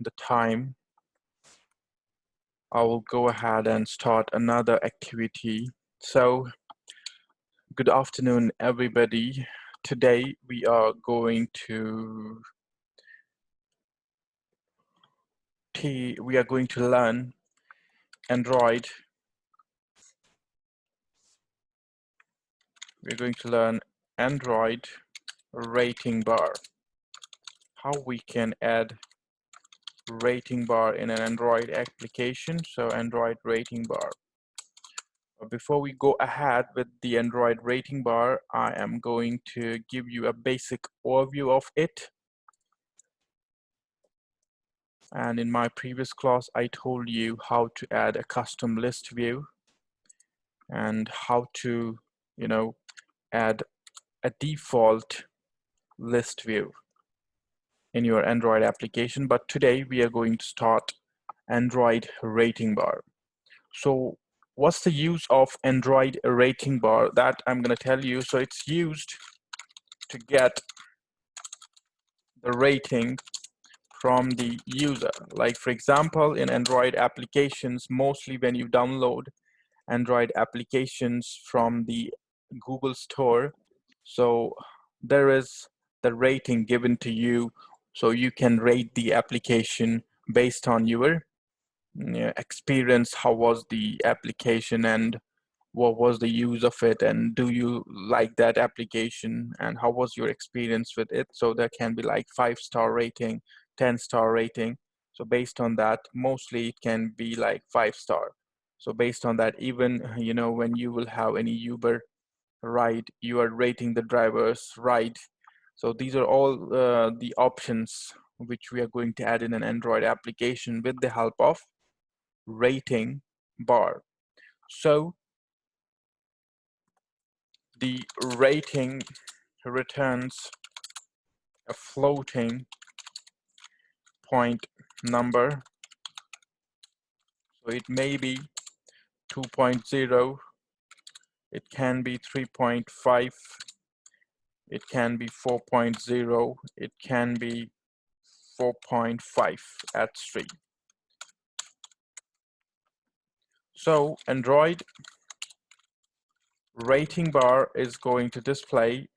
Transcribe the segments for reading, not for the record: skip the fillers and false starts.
the time, I will go ahead and start another activity. So, good afternoon, everybody. Today we are going to learn Android. We're going to learn Android rating bar. How we can add rating bar in an Android application. So Android rating bar. Before we go ahead with the Android rating bar, I am going to give you a basic overview of it. And in my previous class, I told you how to add a custom list view and how to, add a default list view in your Android application. But today we are going to start Android rating bar. So what's the use of Android rating bar? That I'm going to tell you. So it's used to get the rating from the user. Like for example, in Android applications, mostly when you download Android applications from the Google Store, so there is the rating given to you, so you can rate the application based on your experience. How was the application and what was the use of it, and do you like that application, and how was your experience with it? So there can be like 5-star rating, 10-star rating. So based on that, mostly it can be like 5-star. So based on that, even when you will have any Uber ride, you are rating the driver's ride. So these are all the options which we are going to add in an Android application with the help of rating bar. So the rating returns a floating point number. So it may be 2.0, it can be 3.5, it can be 4.0, it can be 4.5 at 3. So Android rating bar is going to display,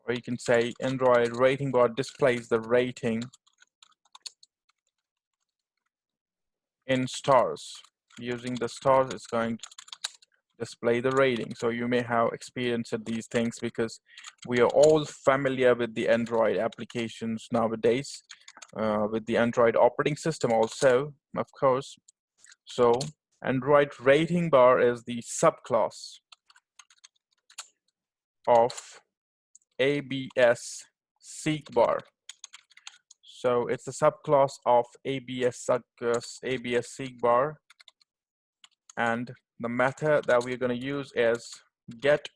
or you can say Android rating bar displays the rating in stars. Using the stars, it's going to display the rating. So you may have experienced these things because we are all familiar with the Android applications nowadays, with the Android operating system also, of course. So Android rating bar is the subclass of ABS seek bar. So it's a subclass of ABS seek bar, and the method that we're going to use is get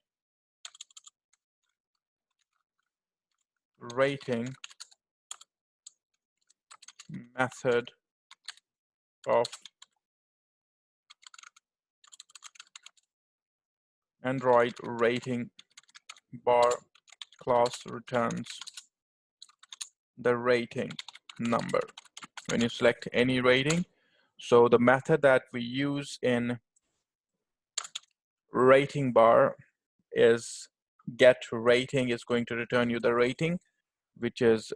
rating method of Android rating bar class returns the rating number when you select any rating. So the method that we use in rating bar is get rating is going to return you the rating which is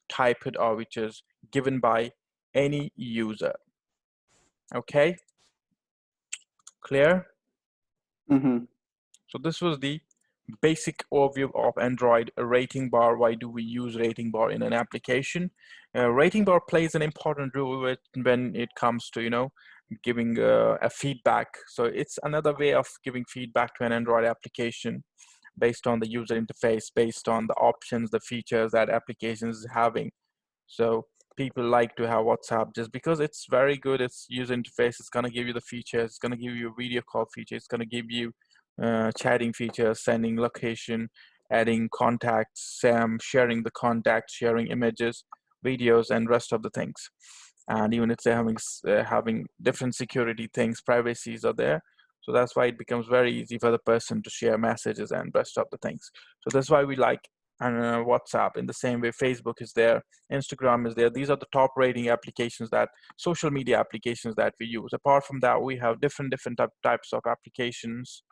typed or which is given by any user. Okay, clear? So this was the basic overview of Android rating bar. Why do we use rating bar in an application? Rating bar plays an important role when it comes to giving a feedback. So it's another way of giving feedback to an Android application based on the user interface, based on the options, the features that application is having. So people like to have WhatsApp just because it's very good. Its user interface is going to give you the features. It's going to give you a video call feature. It's going to give you chatting features, sending location, adding contacts, sharing the contacts, sharing images, videos, and rest of the things. And even if they're having different security things, privacies are there. So that's why it becomes very easy for the person to share messages and rest of the things. So that's why we like and WhatsApp. In the same way, Facebook is there, Instagram is there. These are the top rating applications, that social media applications that we use. Apart from that, we have different types of applications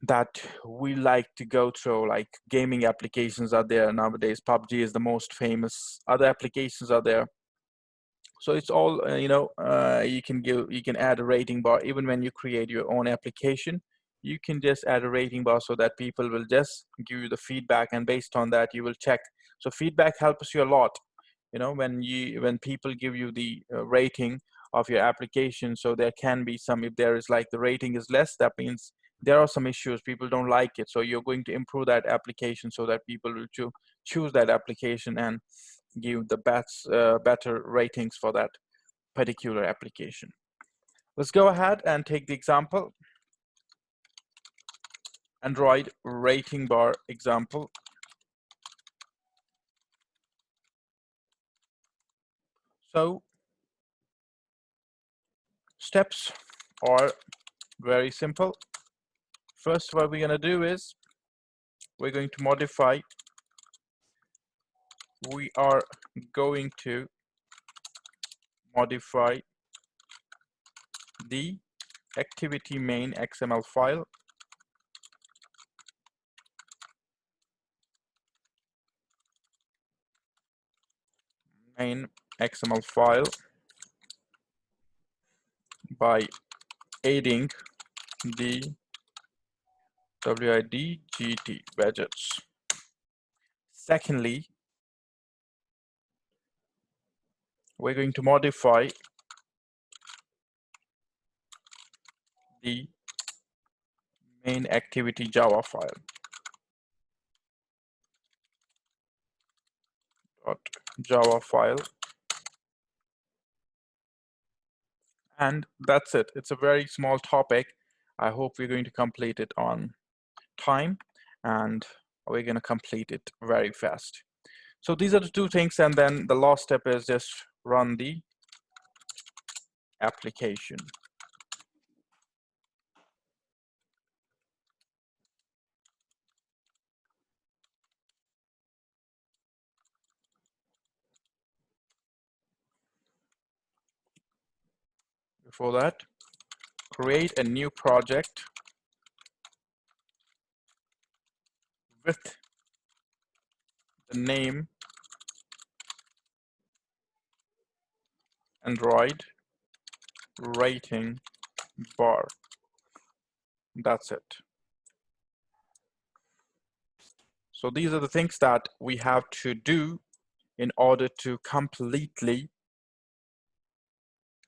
that we like to go through, like gaming applications are there nowadays. PUBG is the most famous. Other applications are there. So it's all, you can add a rating bar. Even when you create your own application, you can just add a rating bar so that people will just give you the feedback, and based on that, you will check. So feedback helps you a lot. When people give you the rating of your application, so there can be some, if there is like the rating is less, that means there are some issues, people don't like it. So you're going to improve that application so that people will choose that application and give the better ratings for that particular application. Let's go ahead and take the example. Android rating bar example. So steps are very simple. First, what we're going to do is we're going to modify. We are going to modify the activity main XML file. Main XML file by adding the WIDGT widgets. Secondly, we're going to modify the main activity Java file. Java file. And that's it. It's a very small topic. I hope we're going to complete it on time, and we're going to complete it very fast. So these are the two things, and then the last step is just run the application. Before that, create a new project with the name Android rating bar. That's it. So these are the things that we have to do in order to completely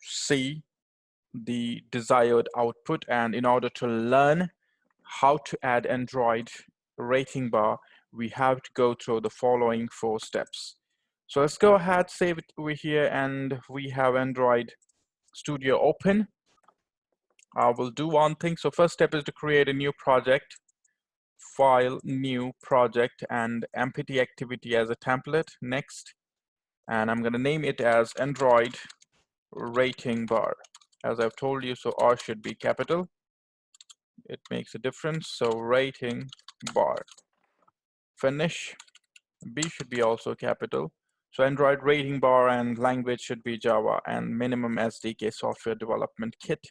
see the desired output, and in order to learn how to add Android rating bar, we have to go through the following 4 steps. So let's go ahead, save it over here, and we have Android Studio open. I will do one thing. So first step is to create a new project, file, new project, and empty activity as a template. Next, and I'm going to name it as Android rating bar. As I've told you, so R should be capital. It makes a difference. So rating bar. Finish. B should be also capital. So Android rating bar, and language should be Java, and minimum SDK software development kit.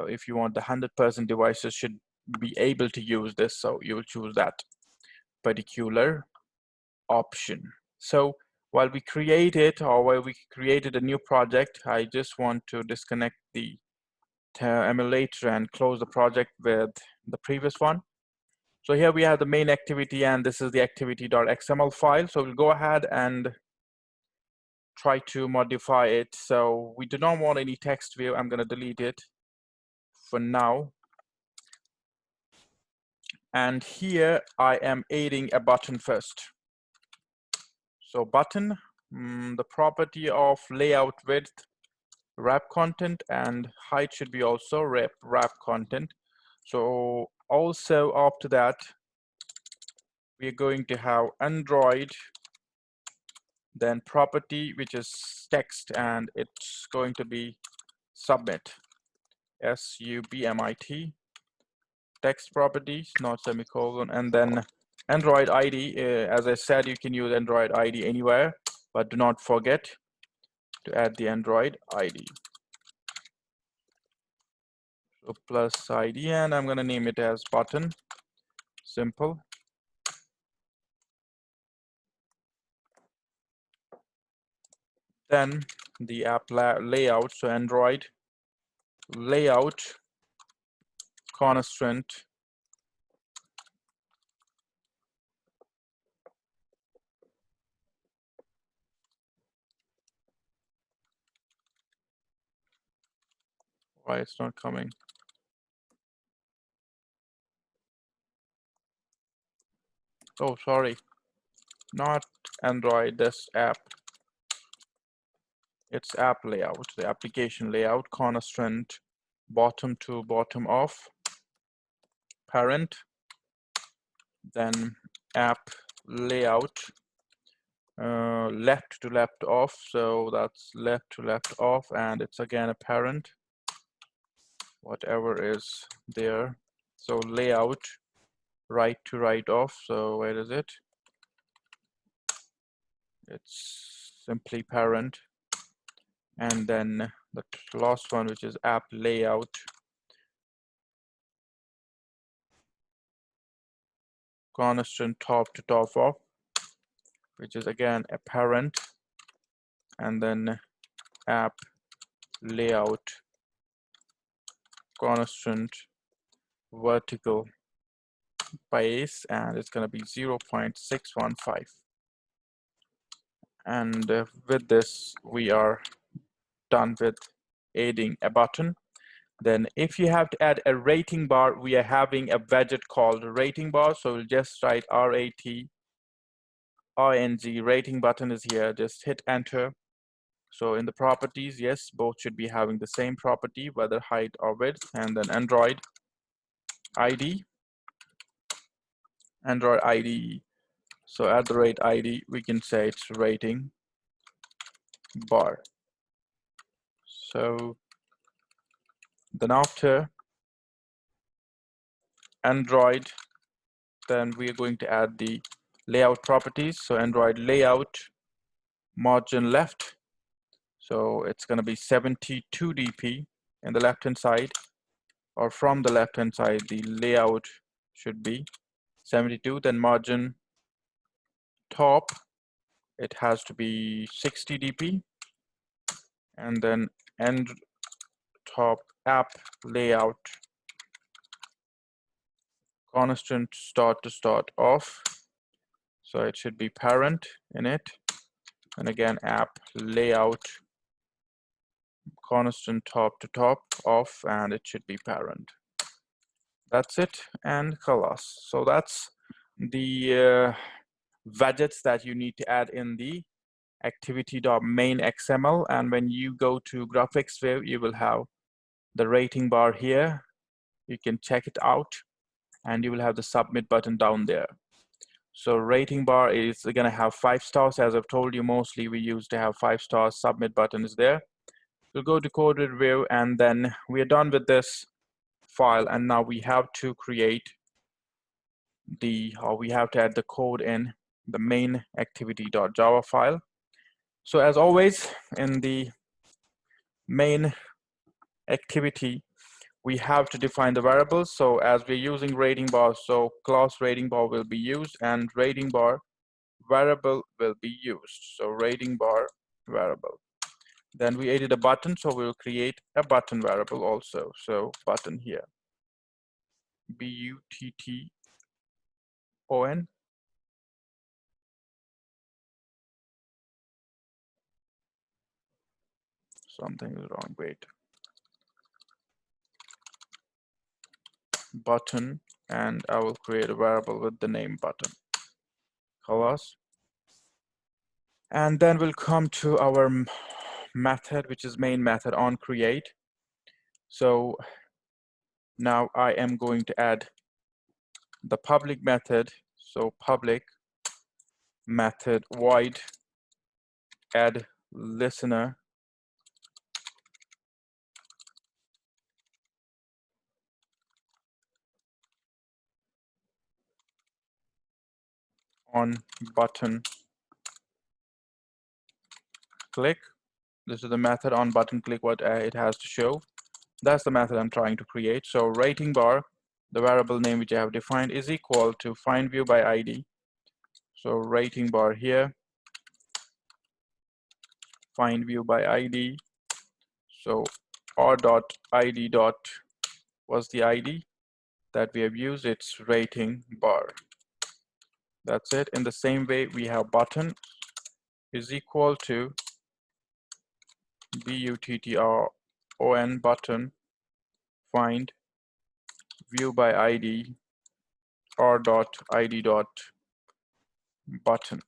If you want the 100% devices should be able to use this, so you will choose that particular option. So while we created a new project, I just want to disconnect the emulator and close the project with the previous one. So here we have the main activity, and this is the activity.xml file. So we'll go ahead and try to modify it. So we do not want any text view. I'm going to delete it for now. And here I am adding a button first. So button, the property of layout width, wrap content, and height should be also wrap content. So also after that, we're going to have Android, then property, which is text, and it's going to be submit, SUBMIT, text properties, not semicolon, and then Android ID, as I said, you can use Android ID anywhere, but do not forget to add the Android ID. So plus ID, and I'm going to name it as button. Simple. Then the app layout, so Android layout constraint why it's not coming. Oh, sorry, not Android, this app. It's app layout, the application layout constraint bottom to bottom of parent, then app layout left to left of, so that's left to left of, and it's again a parent, whatever is there. So layout right to right of, so where is it? It's simply parent, and then the last one, which is app layout constant top to top of, which is again a parent, and then app layout constant vertical base, and it's going to be 0.615. And with this, we are done with adding a button. Then if you have to add a rating bar, we are having a widget called rating bar. So we'll just write RATING, rating button is here, just hit enter. So in the properties, yes, both should be having the same property, whether height or width, and then Android ID, so at the rate ID, we can say it's rating bar. So then after Android, then we are going to add the layout properties. So Android layout margin left, so it's going to be 72 dp in the left hand side, or from the left hand side the layout should be 72. Then margin top, it has to be 60 dp, and then end top app layout constant start to start off, so it should be parent in it, and again app layout constant top to top off, and it should be parent. That's it, and khalas. So that's the widgets that you need to add in the activity.main XML. And when you go to graphics view, you will have the rating bar here. You can check it out, and you will have the submit button down there. So rating bar is going to have 5 stars. As I've told you, mostly we used to have 5 stars. Submit button is there. We'll go to code review, and then we are done with this file. And now we have to create we have to add the code in the main activity.java file. So as always, in the main activity, we have to define the variables. So as we're using rating bar, so class rating bar will be used, and rating bar variable will be used. So rating bar variable. Then we added a button, so we'll create a button variable also. So button here, button. Something is wrong. Wait. Button, and I will create a variable with the name button. Khalas. And then we'll come to our method, which is main method on create. So now I am going to add the public method. So public method void add listener on button click. This is the method on button click what it has to show. That's the method I'm trying to create. So rating bar, the variable name which I have defined, is equal to find view by ID. So rating bar here, find view by ID. So r dot id dot was the ID that we have used. It's rating bar. That's it. In the same way, we have button is equal to button button find view by ID r dot id dot button.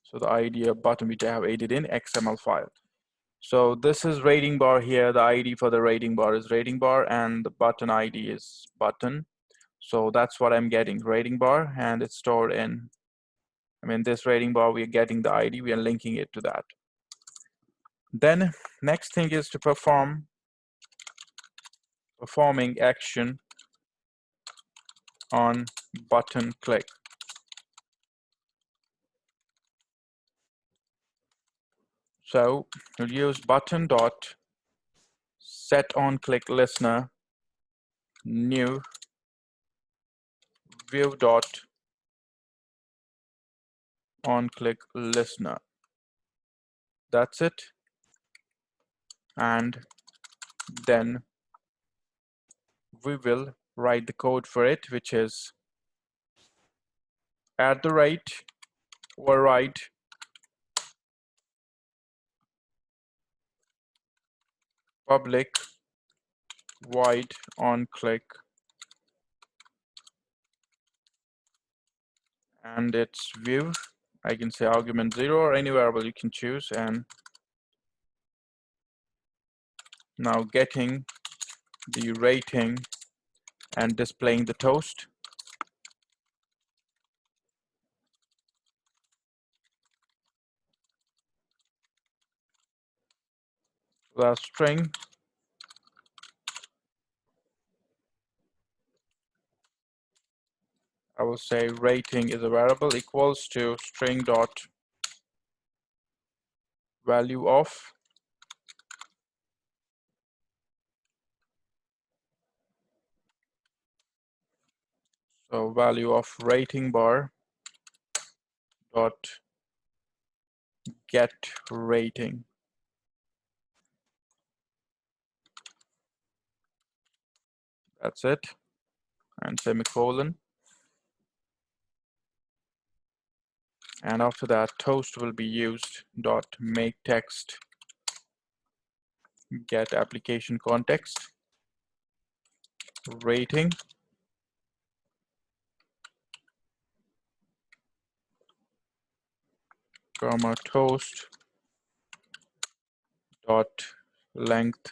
So the ID of button which I have added in XML file. So this is rating bar here. The ID for the rating bar is rating bar, and the button ID is button. So that's what I'm getting, rating bar, and it's stored in, this rating bar, we are getting the ID, we are linking it to that. Then next thing is to performing action on button click. So we'll use button dot set on click listener new view dot on click listener. That's it. And then we will write the code for it, which is override public void on click, and its view, I can say argument 0 or any variable you can choose, and now getting the rating and displaying the toast. The string I will say rating is a variable equals to string dot value of value of rating bar dot get rating. That's it, and semicolon. And after that, toast will be used dot make text get application context rating comma toast dot length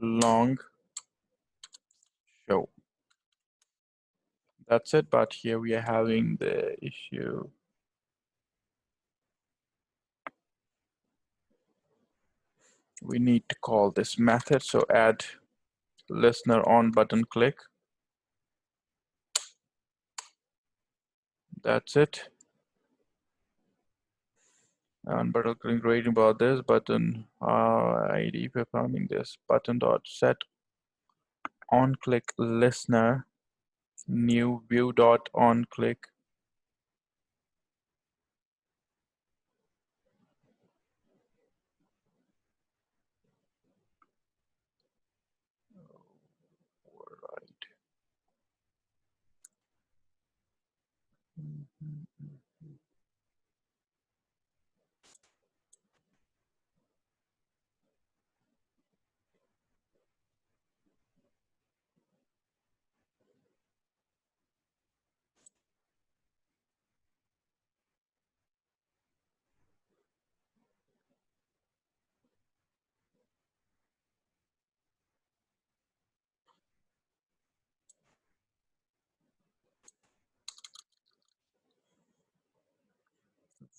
long show. That's it, but here we are having the issue. We need to call this method, so add listener on button click. That's it. And button click rating about this button ID performing this button dot set on click listener new view dot on click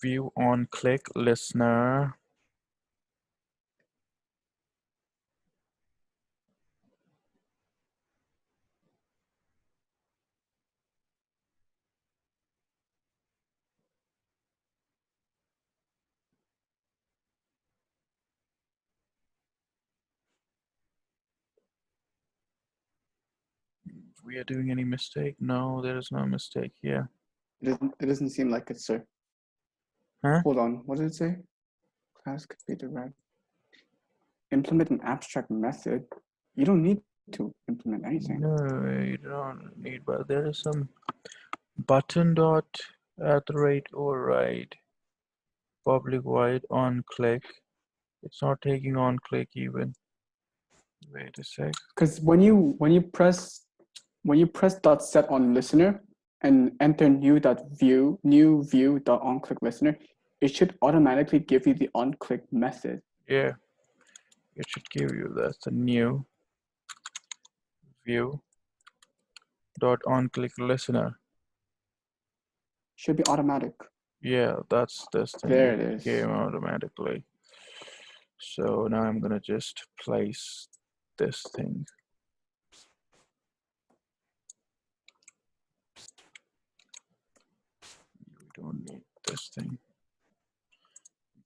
view on click listener we are doing any mistake. No, there is no mistake here. It doesn't seem like it, sir. Huh? Hold on. What did it say? Class could be derived. Implement an abstract method. You don't need to implement anything. No, you don't need, but there is some button dot at the rate override public void on click. It's not taking on click even. Wait a sec. Because when you press dot set on listener and enter new view dot on click listener, it should automatically give you the on click method. Yeah, it should give you that's the new view dot on click listener. Should be automatic. Yeah, that's this thing. There it is. Came automatically. So now I'm gonna just place this thing. We don't need this thing.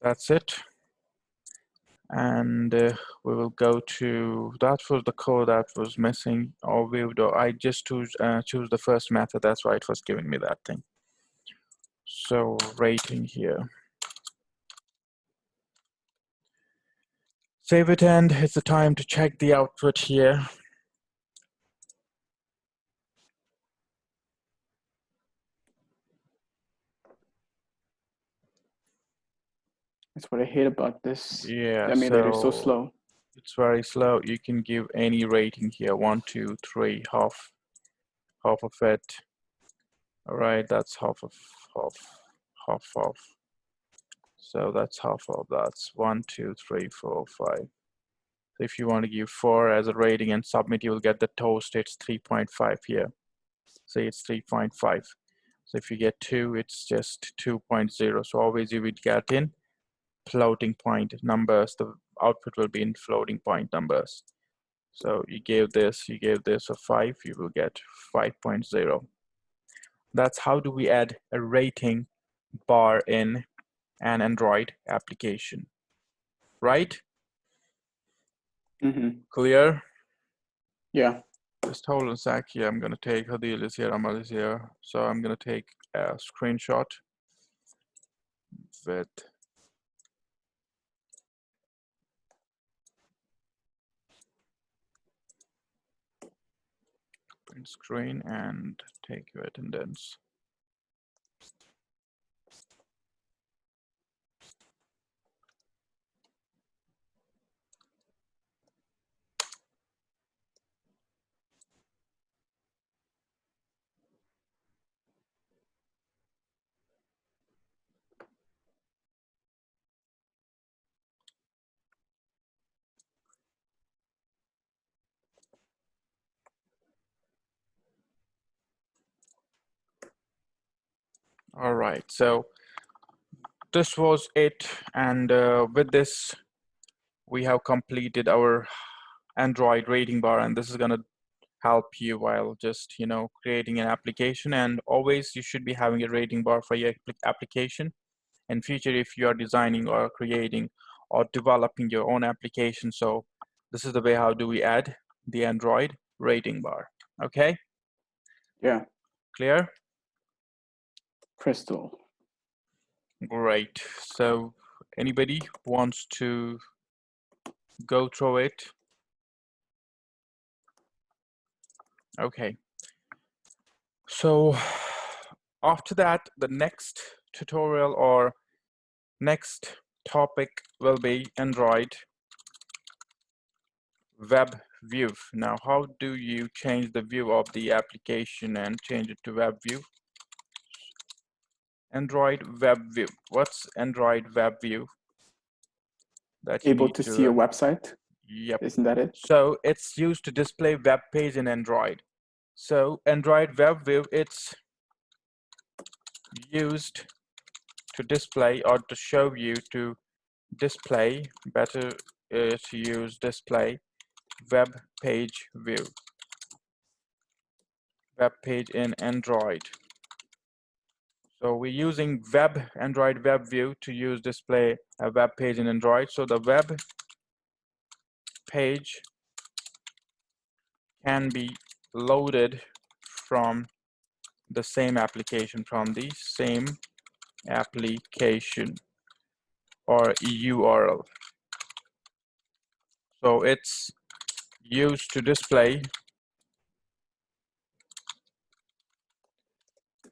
That's it. And we will go to, that was the code that was missing. Or I just choose the first method. That's why it was giving me that thing. So rating here. Save it, and it's the time to check the output here. That's what I hate about this. Yeah, The emulator is so slow. It's very slow. You can give any rating here, 1, 2, 3, half of it. All right, that's half. So that's half of that's 1, 2, 3, 4, 5. So if you want to give 4 as a rating and submit, you will get the toast. It's 3.5 here. Say it's 3.5. So if you get 2, it's just 2.0. So always you would get in floating point numbers. The output will be in floating point numbers. So you gave this a 5, you will get 5.0. That's how do we add a rating bar in an Android application, right? Mm-hmm. Clear? Yeah. Just hold on a sec here. I'm gonna take Hadil is here, Amal is here. So I'm gonna take a screenshot with print screen and take your attendance. All right, so this was it, and with this we have completed our Android rating bar, and this is going to help you while just creating an application. And always you should be having a rating bar for your application. In future, if you are designing or creating or developing your own application, so this is the way how do we add the Android rating bar. Okay, Yeah. clear? Crystal. Great. So anybody wants to go through it? Okay. So after that, the next tutorial or next topic will be Android web view. Now, how do you change the view of the application and change it to web view? Android web view. What's Android web view? That you Able need to see your website? Yep. Isn't that it? So it's used to display web page in Android. So Android web view, it's used to display or to show you to display, better to use display web page view, web page in Android. So we're using Android web view to use display a web page in Android. So the web page can be loaded from the same application, or URL. So it's used to display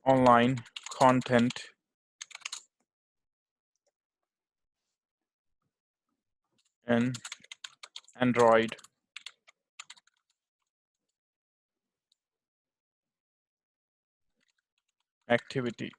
online content in Android activity.